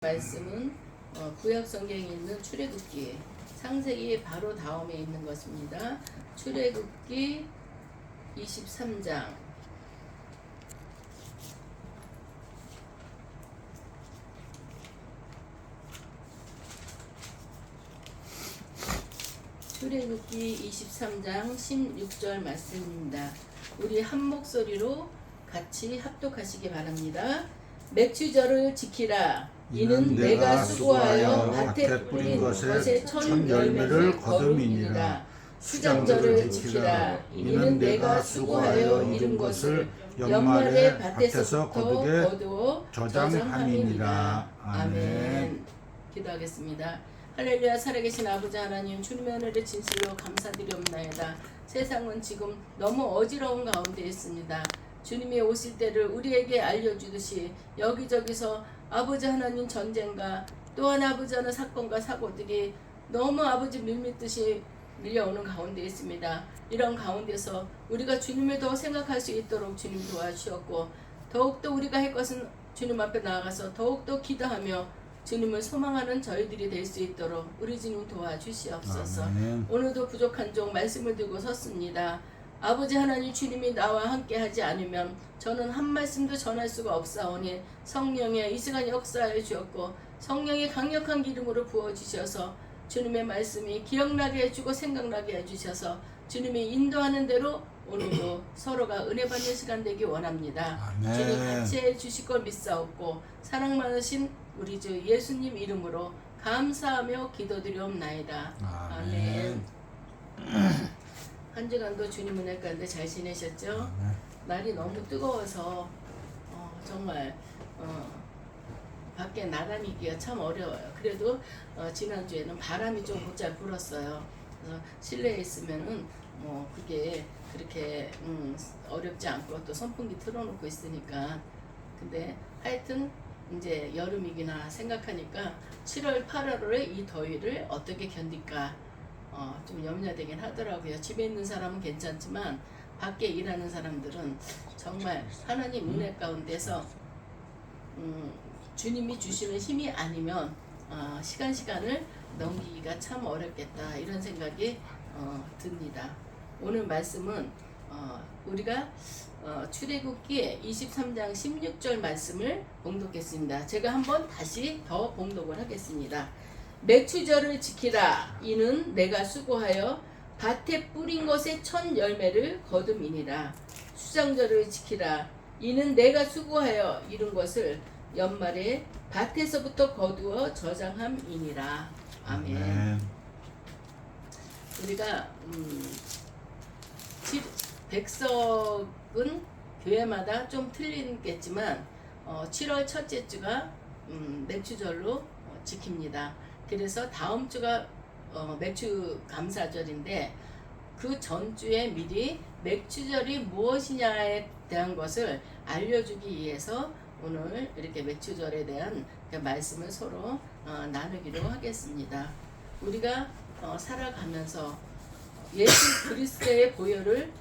말씀은 구약 성경에 있는 출애굽기 창세기 바로 다음에 있는 것입니다. 출애굽기 23장 출애굽기 23장 16절 말씀입니다. 우리 한 목소리로 같이 합독하시기 바랍니다. 맥추절을 지키라. 이는 내가 수고하여 밭에 뿌린 것의 첫 열매를 거둠이니라. 수장절을 지키라. 이는 내가 수고하여 이룬 것을 연말에 밭에서부터 거두어 저장함이니라. 아멘. 기도하겠습니다. 할렐루야. 살아계신 아버지 하나님, 주님의 은혜를 진실로 감사드리옵나이다. 세상은 지금 너무 어지러운 가운데 있습니다. 주님이 오실 때를 우리에게 알려주듯이 여기저기서 아버지 하나님 전쟁과 또한 아버지 하나님 사건과 사고들이 너무 아버지 밀밀듯이 밀려오는 가운데 있습니다. 이런 가운데서 우리가 주님을 더 생각할 수 있도록 주님 도와주셨고, 더욱더 우리가 할 것은 주님 앞에 나아가서 더욱더 기도하며 주님을 소망하는 저희들이 될 수 있도록 우리 주님 도와주시옵소서. 아멘. 오늘도 부족한 종 말씀을 들고 섰습니다. 아버지 하나님, 주님이 나와 함께 하지 않으면 저는 한 말씀도 전할 수가 없사오니 성령의 이 시간 역사해 주었고 성령의 강력한 기름으로 부어주셔서 주님의 말씀이 기억나게 해주고 생각나게 해주셔서 주님이 인도하는 대로 오늘도 서로가 은혜 받는 시간 되기 원합니다. 아멘. 주님 같이 해주실 걸 믿사옵고 사랑 많으신 우리 주 예수님 이름으로 감사하며 기도드리옵나이다. 아멘. 한 주간도 주님 은혜 가운데 잘 지내셨죠? 날이 너무 뜨거워서 정말 밖에 나다니기가 참 어려워요. 그래도 지난주에는 바람이 좀 곧잘 불었어요. 그래서 실내에 있으면은 그게 그렇게 어렵지 않고 또 선풍기 틀어놓고 있으니까. 근데 하여튼 이제 여름이기나 생각하니까 7월 8월에 이 더위를 어떻게 견딜까 좀 염려되긴 하더라고요. 집에 있는 사람은 괜찮지만 밖에 일하는 사람들은 정말 하나님 은혜 가운데서 주님이 주시는 힘이 아니면 시간을 넘기기가 참 어렵겠다, 이런 생각이 듭니다. 오늘 말씀은 우리가 출애굽기 23장 16절 말씀을 봉독했습니다. 제가 한번 다시 더 봉독을 하겠습니다. 맥추절을 지키라. 이는 내가 수고하여 밭에 뿌린 것의 첫 열매를 거둠이니라. 수장절을 지키라. 이는 내가 수고하여 이룬 것을 연말에 밭에서부터 거두어 저장함이니라. 아멘. 우리가 백석은 교회마다 좀 틀리겠지만 7월 첫째 주가 맥추절로 지킵니다. 그래서 다음 주가 맥추 감사절인데 그 전주에 미리 맥추절이 무엇이냐에 대한 것을 알려주기 위해서 오늘 이렇게 맥추절에 대한 말씀을 서로 나누기로 하겠습니다. 우리가 살아가면서 예수 그리스도의 보혈을,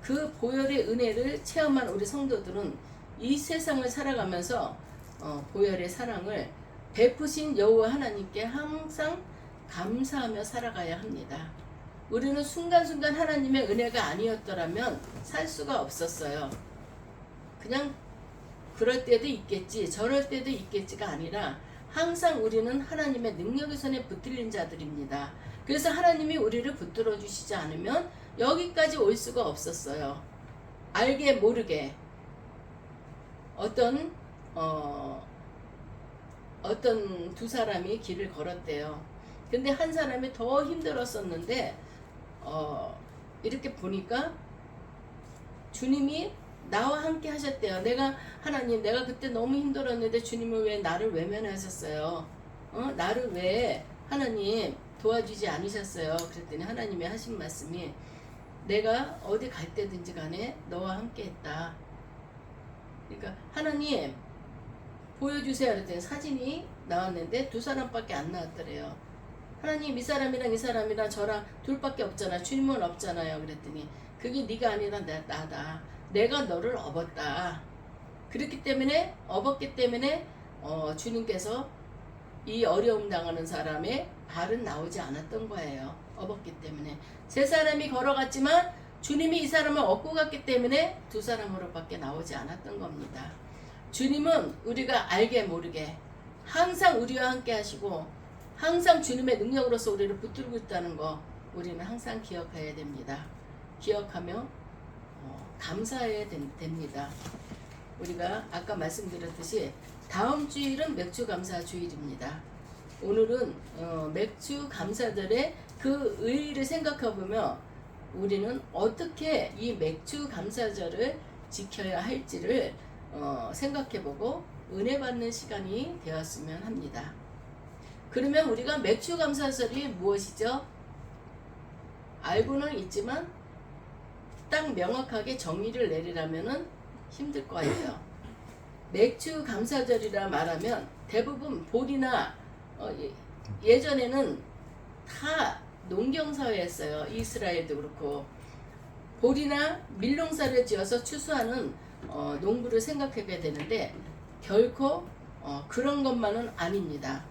그 보혈의 은혜를 체험한 우리 성도들은 이 세상을 살아가면서 보혈의 사랑을 베푸신 여호와 하나님께 항상 감사하며 살아가야 합니다. 우리는 순간순간 하나님의 은혜가 아니었더라면 살 수가 없었어요. 그냥 그럴 때도 있겠지 저럴 때도 있겠지가 아니라 항상 우리는 하나님의 능력의 손에 붙들린 자들입니다. 그래서 하나님이 우리를 붙들어 주시지 않으면 여기까지 올 수가 없었어요. 알게 모르게 어떤 두 사람이 길을 걸었대요. 근데 한 사람이 더 힘들었었는데 이렇게 보니까 주님이 나와 함께 하셨대요. 하나님, 내가 그때 너무 힘들었는데 주님은 왜 나를 외면하셨어요? 나를 왜 하나님 도와주지 않으셨어요? 그랬더니 하나님이 하신 말씀이, 내가 어디 갈 때든지 간에 너와 함께 했다. 그러니까 하나님 보여주세요. 그랬더니 사진이 나왔는데 두 사람밖에 안 나왔더래요. 하나님, 이 사람이랑 저랑 둘밖에 없잖아. 주님은 없잖아요. 그랬더니 그게 네가 아니라 나다. 내가 너를 업었다. 그렇기 때문에 주님께서 이 어려움 당하는 사람의 발은 나오지 않았던 거예요. 업었기 때문에. 세 사람이 걸어갔지만 주님이 이 사람을 업고 갔기 때문에 두 사람으로밖에 나오지 않았던 겁니다. 주님은 우리가 알게 모르게 항상 우리와 함께 하시고 항상 주님의 능력으로서 우리를 붙들고 있다는 거 우리는 항상 기억해야 됩니다. 기억하며 감사해야 됩니다. 우리가 아까 말씀드렸듯이 다음 주일은 맥주 감사 주일입니다. 오늘은 맥주 감사절의 그 의의를 생각해보며 우리는 어떻게 이 맥주 감사절을 지켜야 할지를 생각해보고 은혜 받는 시간이 되었으면 합니다. 그러면 우리가 맥주 감사절이 무엇이죠? 알고는 있지만 딱 명확하게 정의를 내리라면 힘들 거예요. 맥주 감사절이라 말하면 대부분 볼이나 예전에는 다 농경사회였어요. 이스라엘도 그렇고 볼이나 밀농사를 지어서 추수하는 농부를 생각해야 되는데 결코 그런 것만은 아닙니다.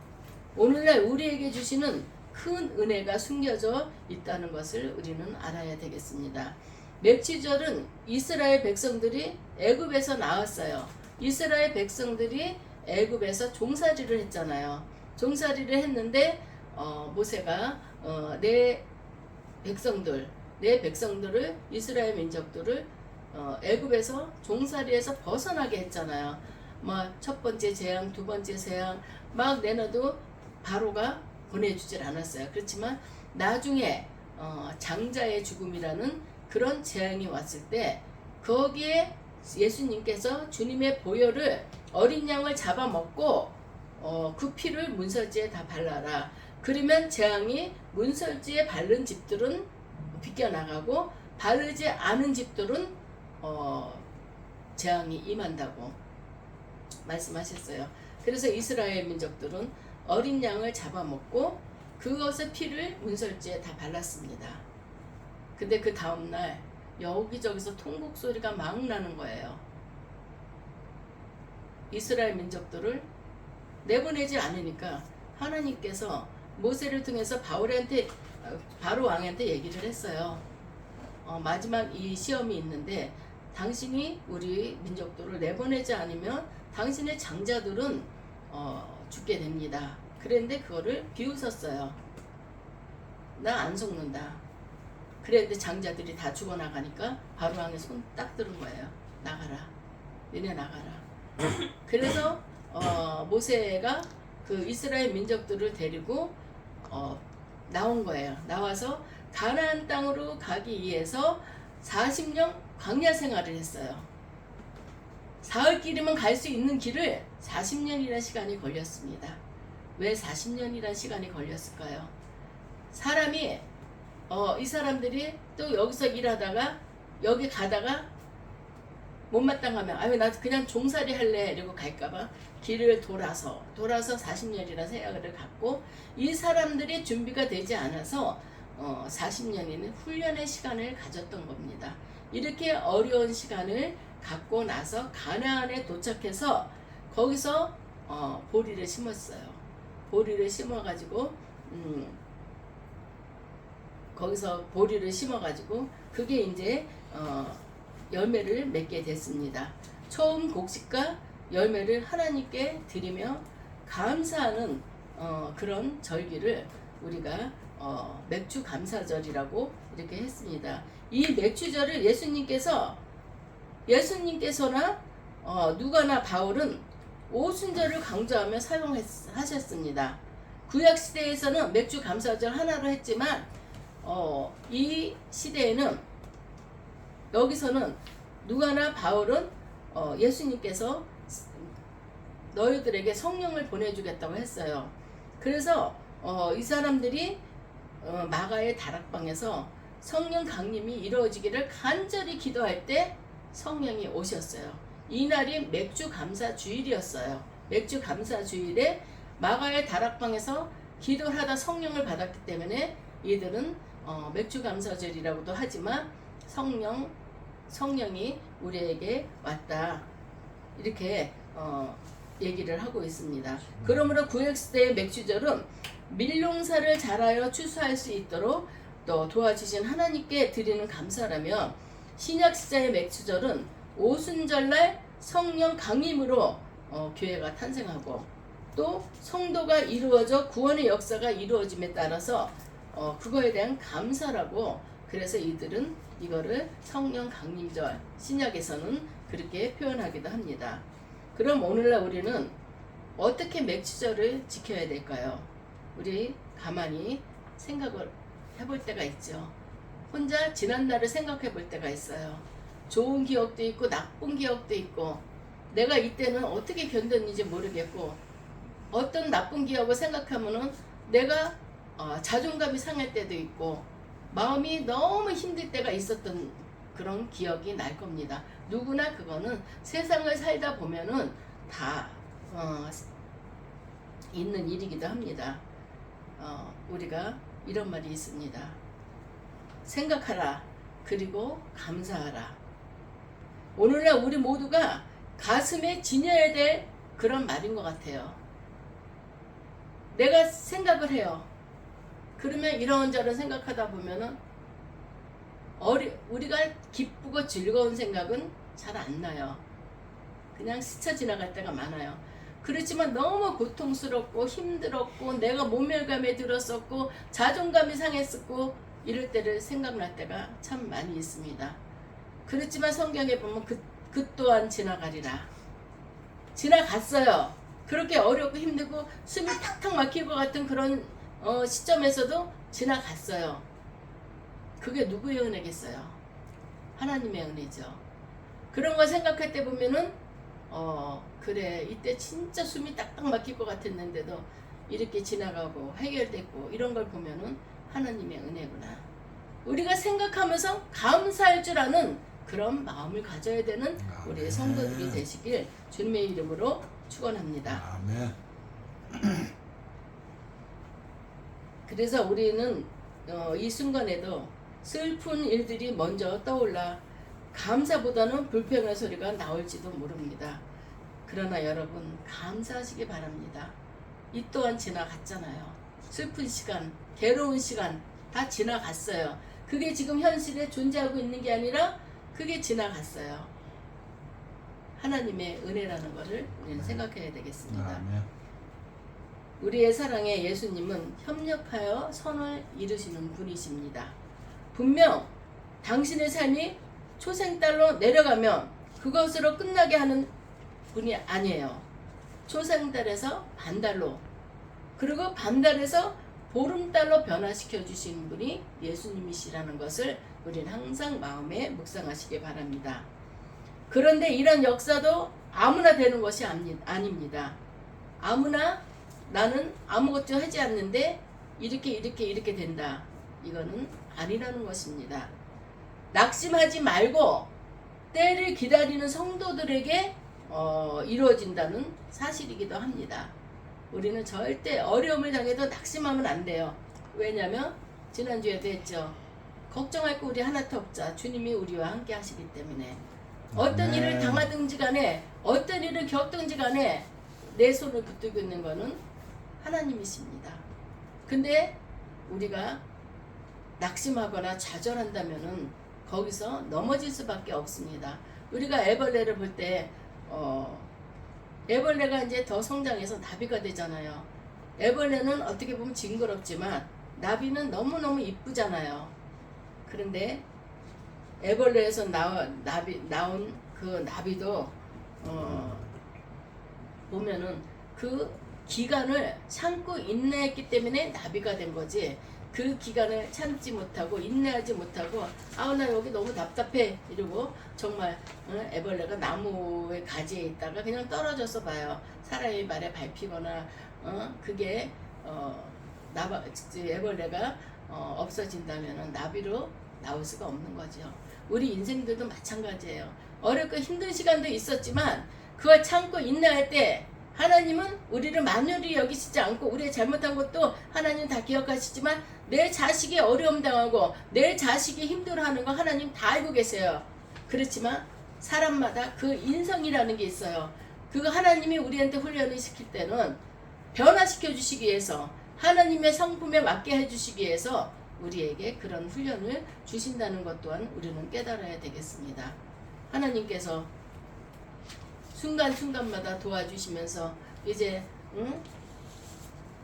오늘날 우리에게 주시는 큰 은혜가 숨겨져 있다는 것을 우리는 알아야 되겠습니다. 맥주절은 이스라엘 백성들이 애굽에서 나왔어요. 이스라엘 백성들이 애굽에서 종살이를 했잖아요. 종살이를 했는데 모세가 내 백성들을 이스라엘 민족들을 애굽에서 종살이에서 벗어나게 했잖아요. 첫 번째 재앙, 두 번째 재앙 막 내놔도 바로가 보내주질 않았어요. 그렇지만 나중에 장자의 죽음이라는 그런 재앙이 왔을 때 거기에 예수님께서 주님의 보혈을 어린 양을 잡아먹고 그 피를 문설지에 다 발라라. 그러면 재앙이 문설지에 바른 집들은 비껴나가고 바르지 않은 집들은 재앙이 임한다고 말씀하셨어요. 그래서 이스라엘 민족들은 어린 양을 잡아먹고 그것의 피를 문설지에 다 발랐습니다. 근데 그 다음날 여기저기서 통곡 소리가 막 나는 거예요. 이스라엘 민족들을 내보내지 않으니까 하나님께서 모세를 통해서 바로 왕한테 얘기를 했어요. 마지막 이 시험이 있는데 당신이 우리 민족들을 내보내지 않으면 당신의 장자들은 죽게 됩니다. 그랬는데 그거를 비웃었어요. 나 안 속는다. 그랬는데 장자들이 다 죽어나가니까 바로 왕의 손 딱 들은 거예요. 나가라. 너네 나가라. 그래서 모세가 그 이스라엘 민족들을 데리고 나온 거예요. 나와서 가나안 땅으로 가기 위해서 40년 광야 생활을 했어요. 사흘 길이면 갈 수 있는 길을 40년이라는 시간이 걸렸습니다. 왜 40년이라는 시간이 걸렸을까요? 사람이 이 사람들이 또 여기서 일하다가 여기 가다가 못마땅하면 아유 나 그냥 종살이 할래 이러고 갈까봐 길을 돌아서 40년이라는 생각을 갖고 이 사람들이 준비가 되지 않아서 40년이는 훈련의 시간을 가졌던 겁니다. 이렇게 어려운 시간을 갖고 나서 가나안에 도착해서 거기서 보리를 심었어요. 보리를 심어가지고 거기서 보리를 심어가지고 그게 이제 열매를 맺게 됐습니다. 처음 곡식과 열매를 하나님께 드리며 감사하는 그런 절기를 우리가 맥주 감사절이라고 이렇게 했습니다. 이 맥주절을 예수님께서나 누가나 바울은 오순절을 강조하며 사용하셨습니다. 구약시대에서는 맥주 감사절 하나로 했지만 이 시대에는 여기서는 누가나 바울은 예수님께서 너희들에게 성령을 보내주겠다고 했어요. 그래서 이 사람들이 마가의 다락방에서 성령 강림이 이루어지기를 간절히 기도할 때 성령이 오셨어요. 이날이 맥주 감사 주일이었어요. 맥주 감사 주일에 마가의 다락방에서 기도를 하다 성령을 받았기 때문에 이들은 맥주 감사절이라고도 하지만 성령이 우리에게 왔다. 이렇게 얘기를 하고 있습니다. 그러므로 구약시대의 맥주절은 밀농사를 잘하여 추수할 수 있도록 또 도와주신 하나님께 드리는 감사라며, 신약시대의 맥주절은 오순절날 성령 강림으로 교회가 탄생하고 또 성도가 이루어져 구원의 역사가 이루어짐에 따라서 그거에 대한 감사라고, 그래서 이들은 이거를 성령 강림절, 신약에서는 그렇게 표현하기도 합니다. 그럼 오늘날 우리는 어떻게 맥주절을 지켜야 될까요? 우리 가만히 생각을 해볼 때가 있죠. 혼자 지난날을 생각해 볼 때가 있어요. 좋은 기억도 있고 나쁜 기억도 있고, 내가 이때는 어떻게 견뎠는지 모르겠고, 어떤 나쁜 기억을 생각하면은 내가 자존감이 상할 때도 있고 마음이 너무 힘들 때가 있었던 그런 기억이 날 겁니다. 누구나 그거는 세상을 살다 보면은 다 있는 일이기도 합니다. 우리가 이런 말이 있습니다. 생각하라, 그리고 감사하라. 오늘날 우리 모두가 가슴에 지녀야 될 그런 말인 것 같아요. 내가 생각을 해요. 그러면 이런저런 생각하다 보면은 우리가 기쁘고 즐거운 생각은 잘 안 나요. 그냥 스쳐 지나갈 때가 많아요. 그렇지만 너무 고통스럽고 힘들었고 내가 모멸감에 들었었고 자존감이 상했었고 이럴 때를 생각날 때가 참 많이 있습니다. 그렇지만 성경에 보면 그 또한 지나가리라. 지나갔어요. 그렇게 어렵고 힘들고 숨이 탁탁 막힐 것 같은 그런 시점에서도 지나갔어요. 그게 누구의 은혜겠어요? 하나님의 은혜죠. 그런 거 생각할 때 보면은 그래, 이때 진짜 숨이 딱딱 막힐 것 같았는데도 이렇게 지나가고 해결됐고 이런 걸 보면은 하나님의 은혜구나. 우리가 생각하면서 감사할 줄 아는 그런 마음을 가져야 되는 우리의 성도들이 되시길 주님의 이름으로 축원합니다. 아멘. 그래서 우리는 이 순간에도 슬픈 일들이 먼저 떠올라 감사보다는 불평의 소리가 나올지도 모릅니다. 그러나 여러분 감사하시기 바랍니다. 이 또한 지나갔잖아요. 슬픈 시간, 괴로운 시간 다 지나갔어요. 그게 지금 현실에 존재하고 있는 게 아니라 그게 지나갔어요. 하나님의 은혜라는 것을 우리는 생각해야 되겠습니다. 아멘. 우리의 사랑의 예수님은 협력하여 선을 이루시는 분이십니다. 분명 당신의 삶이 초생달로 내려가면 그것으로 끝나게 하는 분이 아니에요. 초생달에서 반달로, 그리고 반달에서 보름달로 변화시켜 주시는 분이 예수님이시라는 것을 우리는 항상 마음에 묵상하시기 바랍니다. 그런데 이런 역사도 아무나 되는 것이 아닙니다. 아무나 나는 아무것도 하지 않는데 이렇게 된다. 이거는 아니라는 것입니다. 낙심하지 말고 때를 기다리는 성도들에게 이루어진다는 사실이기도 합니다. 우리는 절대 어려움을 당해도 낙심하면 안 돼요. 왜냐하면 지난주에도 했죠. 걱정할 거 우리 하나도 없자. 주님이 우리와 함께 하시기 때문에 어떤 일을 당하든지 간에 어떤 일을 겪든지 간에 내 손을 붙들고 있는 거는 하나님이십니다. 근데 우리가 낙심하거나 좌절한다면은 거기서 넘어질 수밖에 없습니다. 우리가 애벌레를 볼 때 애벌레가 이제 더 성장해서 나비가 되잖아요. 애벌레는 어떻게 보면 징그럽지만 나비는 너무너무 이쁘잖아요. 그런데 애벌레에서 나온 그 나비도 보면은 그 기간을 참고 인내했기 때문에 나비가 된 거지, 그 기간을 참지 못하고 인내하지 못하고 나 여기 너무 답답해 이러고 정말 애벌레가 나무의 가지에 있다가 그냥 떨어져서 봐요. 사람의 말에 밟히거나 그게 애벌레가 없어진다면 나비로 나올 수가 없는 거죠. 우리 인생들도 마찬가지예요. 어렵고 힘든 시간도 있었지만 그걸 참고 인내할 때 하나님은 우리를 만연히 여기시지 않고 우리의 잘못한 것도 하나님 다 기억하시지만 내 자식이 어려움 당하고 내 자식이 힘들어하는 거 하나님 다 알고 계세요. 그렇지만 사람마다 그 인성이라는 게 있어요. 그거 하나님이 우리한테 훈련을 시킬 때는 변화시켜 주시기 위해서, 하나님의 성품에 맞게 해주시기 위해서 우리에게 그런 훈련을 주신다는 것 또한 우리는 깨달아야 되겠습니다. 하나님께서 순간순간마다 도와주시면서 이제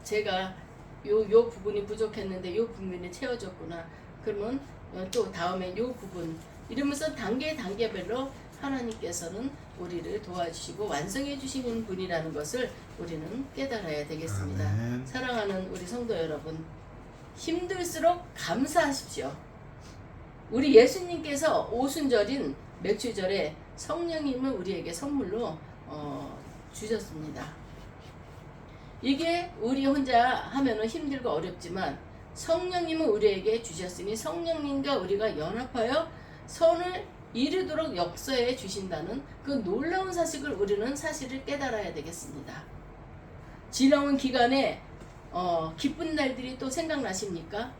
제가 요 부분이 부족했는데 요 부분이 채워졌구나. 그러면 또 다음에 요 부분 이러면서 단계별로 하나님께서는 우리를 도와주시고 완성해 주시는 분이라는 것을 우리는 깨달아야 되겠습니다. 아멘. 사랑하는 우리 성도 여러분, 힘들수록 감사하십시오. 우리 예수님께서 오순절인 맥주절에 성령님을 우리에게 선물로 주셨습니다. 이게 우리 혼자 하면은 힘들고 어렵지만 성령님은 우리에게 주셨으니 성령님과 우리가 연합하여 선을 이루도록 역사해 주신다는 그 놀라운 사실을 우리는 사실을 깨달아야 되겠습니다. 지나온 기간에 기쁜 날들이 또 생각나십니까?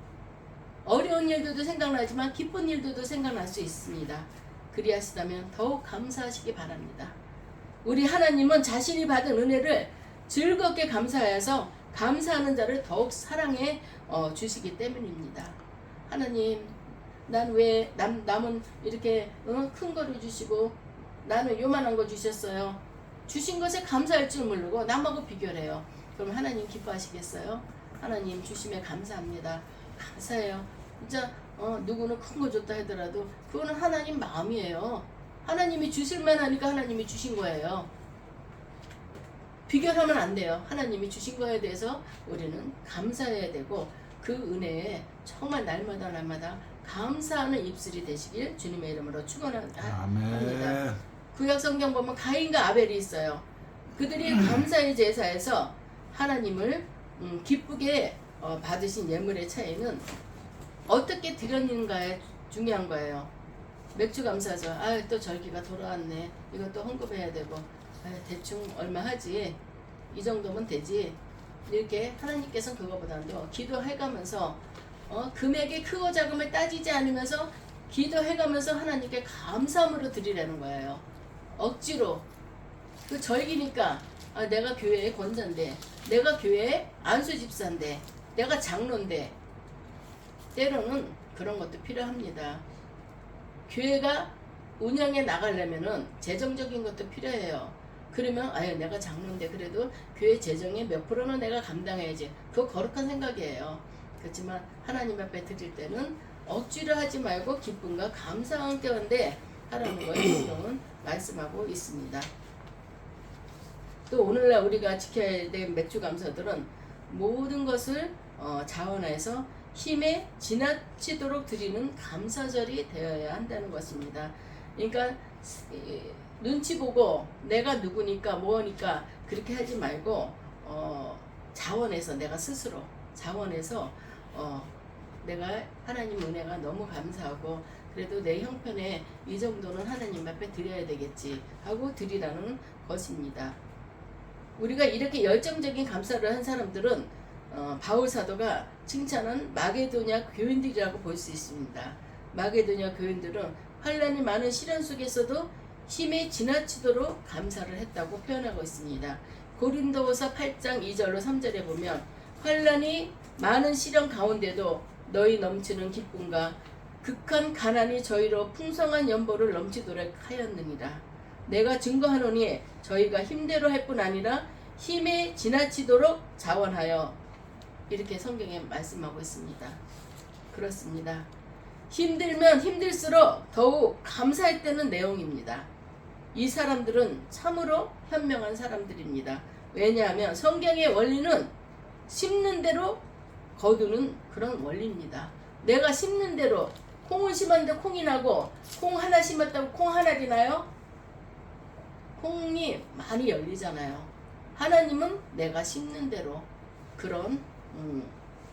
어려운 일들도 생각나지만 기쁜 일들도 생각날 수 있습니다. 그리하시다면 더욱 감사하시기 바랍니다. 우리 하나님은 자신이 받은 은혜를 즐겁게 감사해서 감사하는 자를 더욱 사랑해 주시기 때문입니다. 하나님, 난 왜 남은 이렇게 큰 거를 주시고 나는 요만한 거 주셨어요. 주신 것에 감사할 줄 모르고 남하고 비교를 해요. 그럼 하나님 기뻐하시겠어요? 하나님 주심에 감사합니다. 감사해요. 진짜 누구는 큰 거 줬다 하더라도 그거는 하나님 마음이에요. 하나님이 주실만 하니까 하나님이 주신 거예요. 비교하면 안 돼요. 하나님이 주신 거에 대해서 우리는 감사해야 되고 그 은혜에 정말 날마다 감사하는 입술이 되시길 주님의 이름으로 축원합니다. 아멘. 구약 성경 보면 가인과 아벨이 있어요. 그들이 감사의 제사에서 하나님을 기쁘게 받으신 예물의 차이는 어떻게 드렸는가에 중요한 거예요. 맥주 감사죠. 또 절기가 돌아왔네. 이것도 헌금해야 되고 대충 얼마 하지. 이 정도면 되지. 이렇게 하나님께서는 그거보다도 기도해가면서 금액의 크고 작음을 따지지 않으면서 기도해가면서 하나님께 감사함으로 드리라는 거예요. 억지로. 그 절기니까 내가 교회의 권자인데, 내가 교회의 안수집사인데, 내가 장로인데, 때로는 그런 것도 필요합니다. 교회가 운영해 나가려면은 재정적인 것도 필요해요. 그러면 내가 장로인데 그래도 교회 재정의 몇 프로는 내가 감당해야지. 그거 거룩한 생각이에요. 그렇지만 하나님 앞에 드릴 때는 억지로 하지 말고 기쁨과 감사한 가운데 하라는 걸 성경은 말씀하고 있습니다. 또 오늘날 우리가 지켜야 될 맥주 감사들은 모든 것을 자원해서 힘에 지나치도록 드리는 감사절이 되어야 한다는 것입니다. 그러니까 눈치 보고 내가 누구니까 뭐니까 그렇게 하지 말고 자원해서 내가 스스로 자원해서 내가 하나님 은혜가 너무 감사하고 그래도 내 형편에 이 정도는 하나님 앞에 드려야 되겠지 하고 드리라는 것입니다. 우리가 이렇게 열정적인 감사를 한 사람들은 바울 사도가 칭찬한 마게도냐 교인들이라고 볼 수 있습니다. 마게도냐 교인들은 환난이 많은 시련 속에서도 힘에 지나치도록 감사를 했다고 표현하고 있습니다. 고린도후서 8장 2절로 3절에 보면 환난이 많은 시련 가운데도 너희 넘치는 기쁨과 극한 가난이 저희로 풍성한 연보를 넘치도록 하였느니라. 내가 증거하노니 저희가 힘대로 할 뿐 아니라 힘에 지나치도록 자원하여, 이렇게 성경에 말씀하고 있습니다. 그렇습니다. 힘들면 힘들수록 더욱 감사했다는 내용입니다. 이 사람들은 참으로 현명한 사람들입니다. 왜냐하면 성경의 원리는 심는 대로 거두는 그런 원리입니다. 내가 심는 대로, 콩을 심었는데 콩이 나고 콩 하나 심었다고 콩 하나이 나요? 콩이 많이 열리잖아요. 하나님은 내가 심는 대로 그런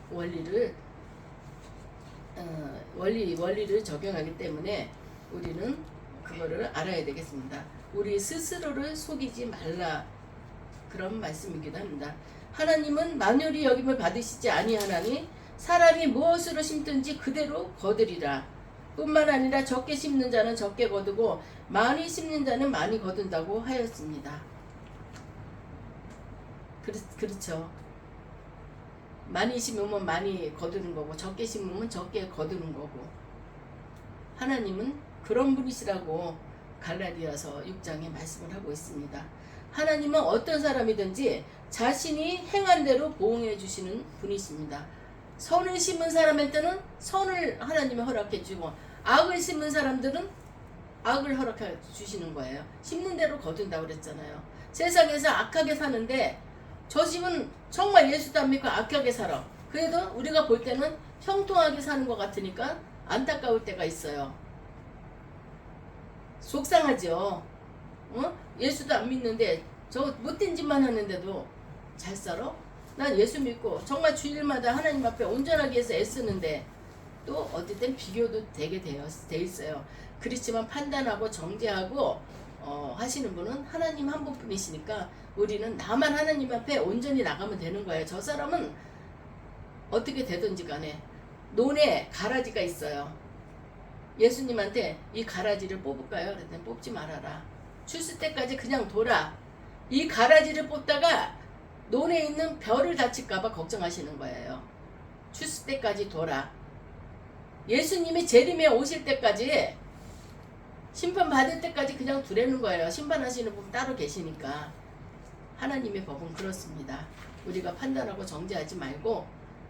원리를 적용하기 때문에 우리는 그거를 알아야 되겠습니다. 우리 스스로를 속이지 말라, 그런 말씀이기도 합니다. 하나님은 만유리 여김을 받으시지 아니하나니 사람이 무엇으로 심든지 그대로 거두리라. 뿐만 아니라 적게 심는 자는 적게 거두고 많이 심는 자는 많이 거둔다고 하였습니다. 그렇죠. 많이 심으면 많이 거두는 거고 적게 심으면 적게 거두는 거고 하나님은 그런 분이시라고 갈라디아서 6장에 말씀을 하고 있습니다. 하나님은 어떤 사람이든지 자신이 행한 대로 보응해 주시는 분이십니다. 선을 심은 사람한테는 선을 하나님이 허락해 주고 악을 심은 사람들은 악을 허락해 주시는 거예요. 심는 대로 거둔다고 그랬잖아요. 세상에서 악하게 사는데 저 집은 정말 예수도 안 믿고 악하게 살아. 그래도 우리가 볼 때는 형통하게 사는 것 같으니까 안타까울 때가 있어요. 속상하죠. 예수도 안 믿는데 저 못된 짓만 하는데도 잘 살아? 난 예수 믿고 정말 주일마다 하나님 앞에 온전하게 해서 애쓰는데 또 어떨 땐 비교도 되게 돼 있어요. 그렇지만 판단하고 정죄하고 하시는 분은 하나님 한 분뿐이시니까 우리는 나만 하나님 앞에 온전히 나가면 되는 거예요. 저 사람은 어떻게 되든지 간에 논에 가라지가 있어요. 예수님한테 이 가라지를 뽑을까요? 그랬더니 뽑지 말아라. 출세 때까지 그냥 둬라. 이 가라지를 뽑다가 논에 있는 벼를 다칠까봐 걱정하시는 거예요. 출세 때까지 둬라. 예수님이 재림에 오실 때까지 심판 받을 때까지 그냥 두라는 거예요. 심판하시는 분 따로 계시니까. 하나님의 법은 그렇습니다. 우리가 판단하고 정죄하지 말고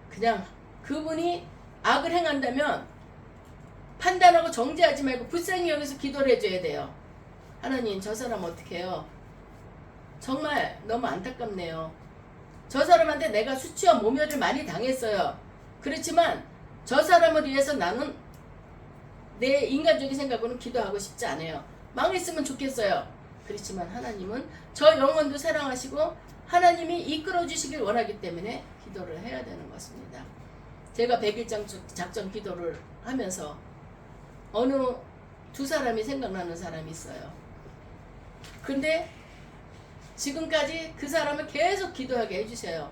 그냥 그분이 악을 행한다면 판단하고 정죄하지 말고 불쌍히 여기서 기도를 해줘야 돼요. 하나님 저 사람 어떻게 해요? 정말 너무 안타깝네요. 저 사람한테 내가 수치와 모멸을 많이 당했어요. 그렇지만 저 사람을 위해서 나는 내 인간적인 생각으로는 기도하고 싶지 않아요. 망했으면 좋겠어요. 그렇지만 하나님은 저 영혼도 사랑하시고 하나님이 이끌어 주시길 원하기 때문에 기도를 해야 되는 것입니다. 제가 100일장 작전 기도를 하면서 어느 두 사람이 생각나는 사람이 있어요. 근데 지금까지 그 사람을 계속 기도하게 해주세요.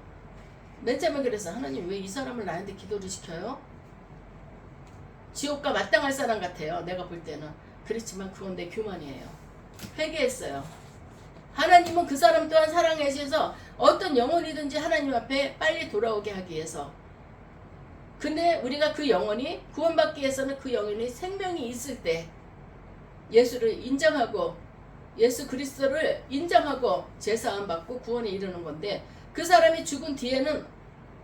맨 처음에 그래서 하나님 왜 이 사람을 나한테 기도를 시켜요? 지옥과 마땅할 사람 같아요. 내가 볼 때는. 그렇지만 그건 내 교만이에요. 회개했어요. 하나님은 그 사람 또한 사랑해 주셔서 어떤 영혼이든지 하나님 앞에 빨리 돌아오게 하기 위해서. 근데 우리가 그 영혼이 구원받기 위해서는 그 영혼이 생명이 있을 때 예수를 인정하고 예수 그리스도를 인정하고 제사함 받고 구원에 이르는 건데 그 사람이 죽은 뒤에는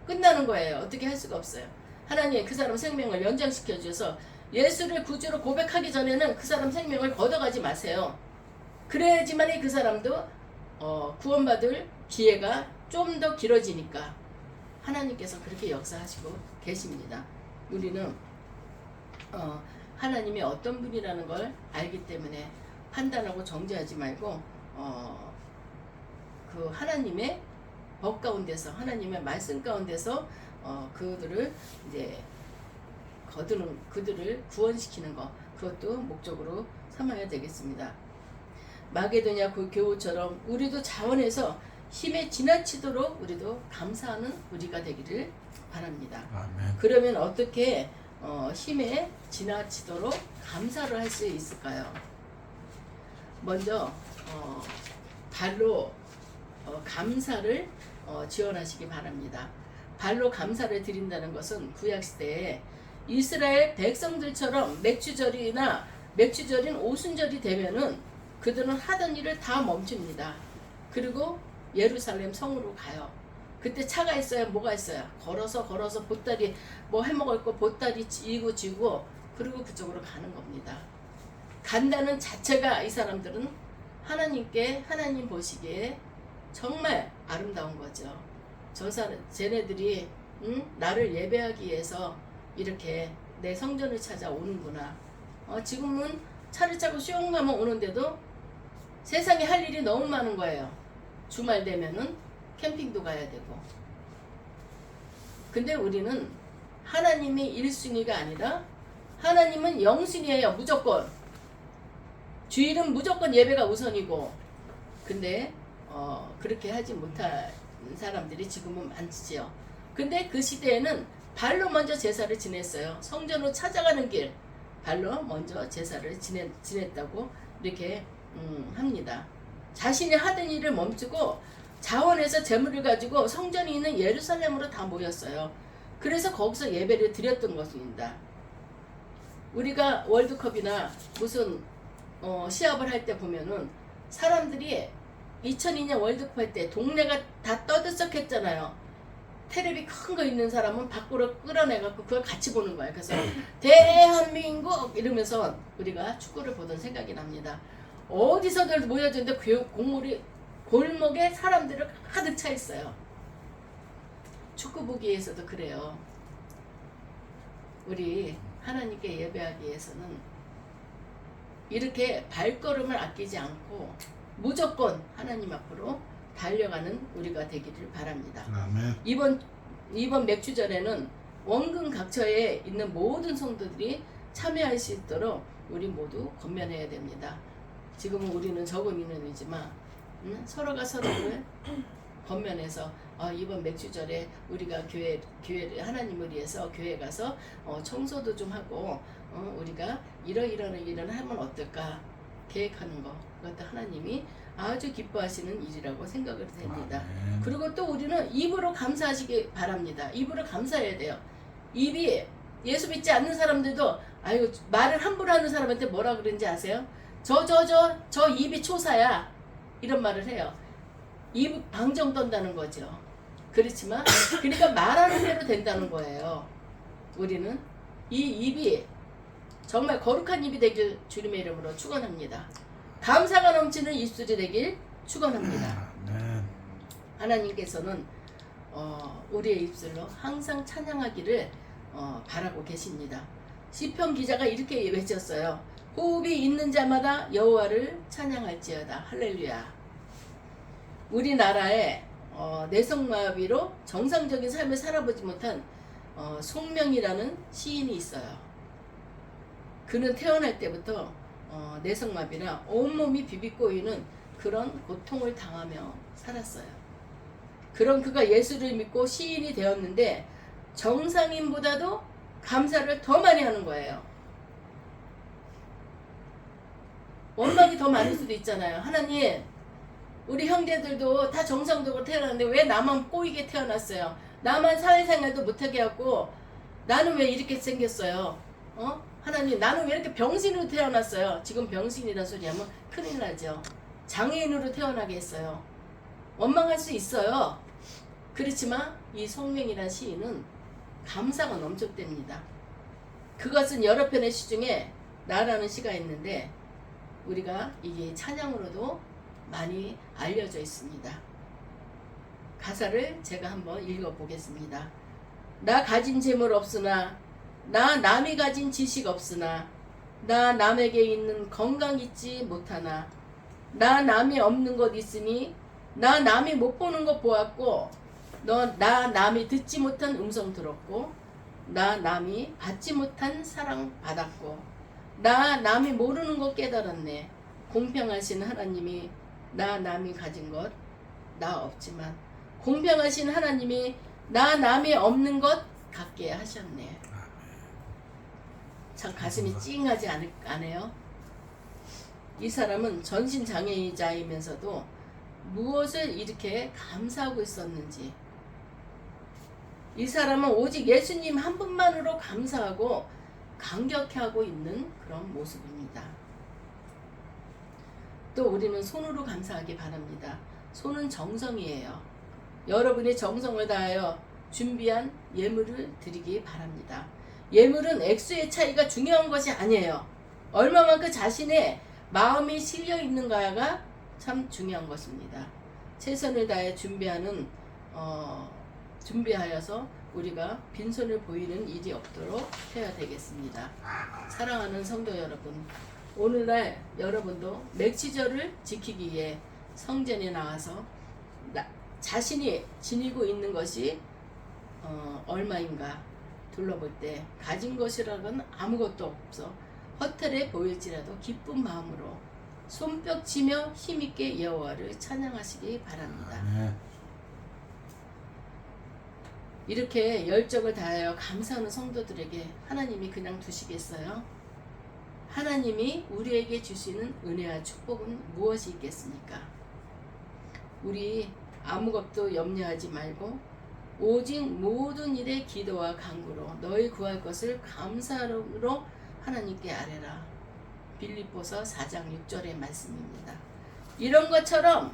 끝나는 거예요. 어떻게 할 수가 없어요. 하나님 그 사람 생명을 연장시켜 주셔서 예수를 구주로 고백하기 전에는 그 사람 생명을 걷어가지 마세요. 그래야지만이 그 사람도 구원받을 기회가 좀 더 길어지니까 하나님께서 그렇게 역사하시고 계십니다. 우리는 하나님이 어떤 분이라는 걸 알기 때문에 판단하고 정죄하지 말고 그 하나님의 법 가운데서 하나님의 말씀 가운데서 그들을 이제 그들을 구원시키는 것 그것도 목적으로 삼아야 되겠습니다. 마게도냐 그 교우처럼 우리도 자원해서 힘에 지나치도록 우리도 감사하는 우리가 되기를 바랍니다. 아멘. 그러면 어떻게 힘에 지나치도록 감사를 할 수 있을까요? 먼저 발로 감사를 지원하시기 바랍니다. 발로 감사를 드린다는 것은 구약시대에 이스라엘 백성들처럼 맥주절인 오순절이 되면은 그들은 하던 일을 다 멈춥니다. 그리고 예루살렘 성으로 가요. 그때 차가 있어요? 뭐가 있어요? 걸어서 보따리 뭐 해먹을 거 보따리 지고 그리고 그쪽으로 가는 겁니다. 간다는 자체가 이 사람들은 하나님 보시기에 정말 아름다운 거죠. 쟤네들이 나를 예배하기 위해서 이렇게 내 성전을 찾아오는구나. 지금은 차를 타고 슝 가면 오는데도 세상에 할 일이 너무 많은 거예요. 주말 되면은 캠핑도 가야 되고. 근데 우리는 하나님이 1순위가 아니라 하나님은 0순위예요. 무조건. 주일은 무조건 예배가 우선이고. 근데 그렇게 하지 못한 사람들이 지금은 많지요. 근데 그 시대에는 발로 먼저 제사를 지냈어요. 성전으로 찾아가는 길 발로 먼저 제사를 지냈다고 이렇게 합니다. 자신이 하던 일을 멈추고 자원에서 재물을 가지고 성전이 있는 예루살렘으로 다 모였어요. 그래서 거기서 예배를 드렸던 것입니다. 우리가 월드컵이나 무슨 시합을 할 때 보면은 사람들이 2002년 월드컵 할 때 동네가 다 떠들썩했잖아요. 테레비 큰 거 있는 사람은 밖으로 끌어내갖고 그걸 같이 보는 거예요. 그래서 대한민국 이러면서 우리가 축구를 보던 생각이 납니다. 어디서들 모여졌는데 골목에 사람들이 가득 차 있어요. 축구 보기 위해서도 그래요. 우리 하나님께 예배하기 위해서는 이렇게 발걸음을 아끼지 않고 무조건 하나님 앞으로 달려가는 우리가 되기를 바랍니다. 아멘. 이번 맥주절에는 원근 각처에 있는 모든 성도들이 참여할 수 있도록 우리 모두 권면해야 됩니다. 지금은 우리는 적은 인원이지만 서로가 서로를 권면해서 이번 맥주절에 우리가 교회를 하나님을 위해서 교회 가서 청소도 좀 하고 우리가 이런 하면 어떨까 계획하는 거, 그것도 하나님이 아주 기뻐하시는 일이라고 생각을 됩니다. 그리고 또 우리는 입으로 감사하시기 바랍니다. 입으로 감사해야 돼요. 입이 예수 믿지 않는 사람들도 아유 말을 함부로 하는 사람한테 뭐라 그러는지 아세요? 저 입이 초사야 이런 말을 해요. 입 방정 떤다는 거죠. 그렇지만 그러니까 말하는 대로 된다는 거예요. 우리는 이 입이 정말 거룩한 입이 되길 주님의 이름으로 축원합니다. 감사가 넘치는 입술이 되길 축원합니다. 하나님께서는 우리의 입술로 항상 찬양하기를 바라고 계십니다. 시편 기자가 이렇게 외쳤어요. 호흡이 있는 자마다 여호와를 찬양할지어다. 할렐루야. 우리나라에 내성마비로 정상적인 삶을 살아보지 못한 송명이라는 시인이 있어요. 그는 태어날 때부터 내성마비나 온몸이 비비꼬이는 그런 고통을 당하며 살았어요. 그런 그가 예수를 믿고 시인이 되었는데 정상인보다도 감사를 더 많이 하는 거예요. 원망이 더 많을 수도 있잖아요. 하나님, 우리 형제들도 다 정상적으로 태어났는데 왜 나만 꼬이게 태어났어요? 나만 사회생활도 못하게 하고 나는 왜 이렇게 생겼어요? 하나님, 나는 왜 이렇게 병신으로 태어났어요? 지금 병신이라는 소리 하면 큰일 나죠. 장애인으로 태어나게 했어요. 원망할 수 있어요. 그렇지만 이 송명이라는 시인은 감사가 넘쳐납니다. 그것은 여러 편의 시 중에 나라는 시가 있는데 우리가 이게 찬양으로도 많이 알려져 있습니다. 가사를 제가 한번 읽어보겠습니다. 나 가진 재물 없으나 나 남이 가진 지식 없으나 나 남에게 있는 건강 잊지 못하나 나 남이 없는 것 있으니 나 남이 못 보는 것 보았고 나 남이 듣지 못한 음성 들었고 나 남이 받지 못한 사랑 받았고 나 남이 모르는 것 깨달았네. 공평하신 하나님이 나 남이 가진 것 나 없지만 공평하신 하나님이 나 남이 없는 것 갖게 하셨네. 참 가슴이 찡하지 않아요? 이 사람은 전신장애자이면서도 무엇을 이렇게 감사하고 있었는지, 이 사람은 오직 예수님 한 분만으로 감사하고 감격해하고 있는 그런 모습입니다. 또 우리는 손으로 감사하기 바랍니다. 손은 정성이에요. 여러분이 정성을 다하여 준비한 예물을 드리기 바랍니다. 예물은 액수의 차이가 중요한 것이 아니에요. 얼마만큼 자신의 마음이 실려 있는가가 참 중요한 것입니다. 최선을 다해 준비하여서 우리가 빈손을 보이는 일이 없도록 해야 되겠습니다. 사랑하는 성도 여러분, 오늘날 여러분도 맥주절을 지키기 위해 성전에 나와서 자신이 지니고 있는 것이 얼마인가 둘러볼 때 가진 것이라고는 아무것도 없어 허탈해 보일지라도 기쁜 마음으로 손뼉치며 힘있게 여호와를 찬양하시기 바랍니다. 이렇게 열정을 다하여 감사하는 성도들에게 하나님이 그냥 두시겠어요? 하나님이 우리에게 주시는 은혜와 축복은 무엇이 있겠습니까? 우리 아무것도 염려하지 말고 오직 모든 일에 기도와 간구로 너희 구할 것을 감사함으로 하나님께 아뢰라. 빌립보서 4장 6절의 말씀입니다. 이런 것처럼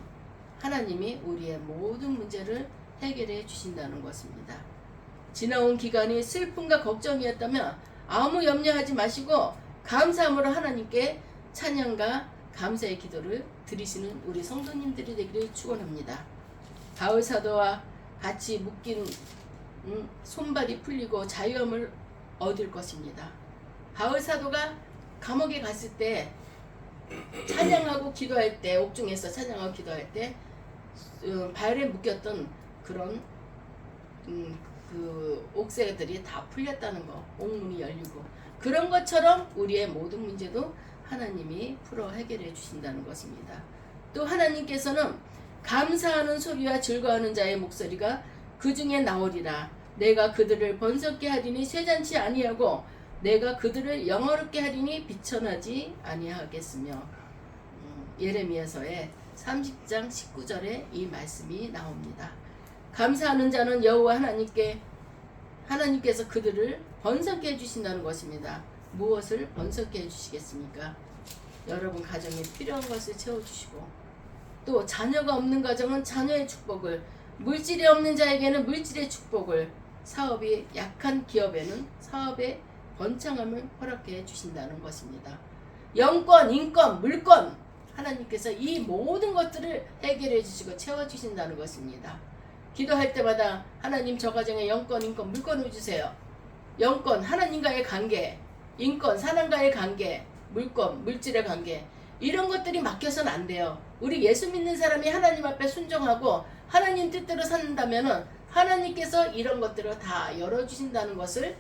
하나님이 우리의 모든 문제를 해결해 주신다는 것입니다. 지나온 기간이 슬픔과 걱정이었다면 아무 염려하지 마시고 감사함으로 하나님께 찬양과 감사의 기도를 드리시는 우리 성도님들이 되기를 축원합니다. 바울 사도와 같이 묶인 손발이 풀리고 자유함을 얻을 것입니다. 바울 사도가 감옥에 갔을 때 찬양하고 기도할 때, 옥중에서 찬양하고 기도할 때 발에 묶였던 그런 그 옥새들이 다 풀렸다는 거, 옥문이 열리고, 그런 것처럼 우리의 모든 문제도 하나님이 풀어 해결해 주신다는 것입니다. 또 하나님께서는 감사하는 소리와 즐거워하는 자의 목소리가 그 중에 나오리라. 내가 그들을 번성케 하리니 쇠잔치 아니하고 내가 그들을 영어롭게 하리니 비천하지 아니하겠으며. 예레미야서의 30장 19절에 이 말씀이 나옵니다. 감사하는 자는 여호와 하나님께서 그들을 번성케 해주신다는 것입니다. 무엇을 번성케 해주시겠습니까? 여러분 가정에 필요한 것을 채워주시고, 또 자녀가 없는 가정은 자녀의 축복을, 물질이 없는 자에게는 물질의 축복을, 사업이 약한 기업에는 사업의 번창함을 허락해 주신다는 것입니다. 영권, 인권, 물권, 하나님께서 이 모든 것들을 해결해 주시고 채워주신다는 것입니다. 기도할 때마다 하나님 저 가정에 영권, 인권, 물권을 주세요. 영권, 하나님과의 관계, 인권, 사람과의 관계, 물권, 물질의 관계, 이런 것들이 막혀서는 안 돼요. 우리 예수 믿는 사람이 하나님 앞에 순종하고 하나님 뜻대로 산다면은 하나님께서 이런 것들을 다 열어주신다는 것을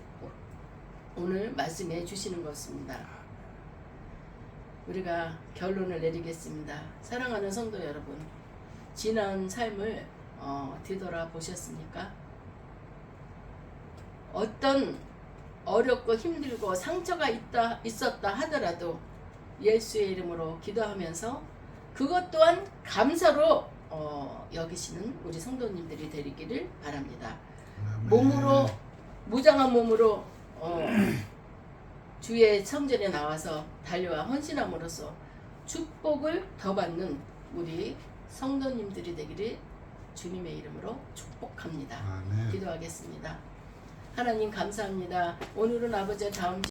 오늘 말씀해 주시는 것입니다. 우리가 결론을 내리겠습니다. 사랑하는 성도 여러분, 지난 삶을 뒤돌아보셨습니까? 어떤 어렵고 힘들고 상처가 있었다 하더라도 예수의 이름으로 기도하면서 그것 또한 감사로 여기시는 우리 성도님들이 되기를 바랍니다. 몸으로, 무장한 몸으로 주의 성전에 나와서 달려와 헌신함으로써 축복을 더 받는 우리 성도님들이 되기를 주님의 이름으로 축복합니다. 아멘. 기도하겠습니다. 하나님 감사합니다. 오늘은 아버지 다음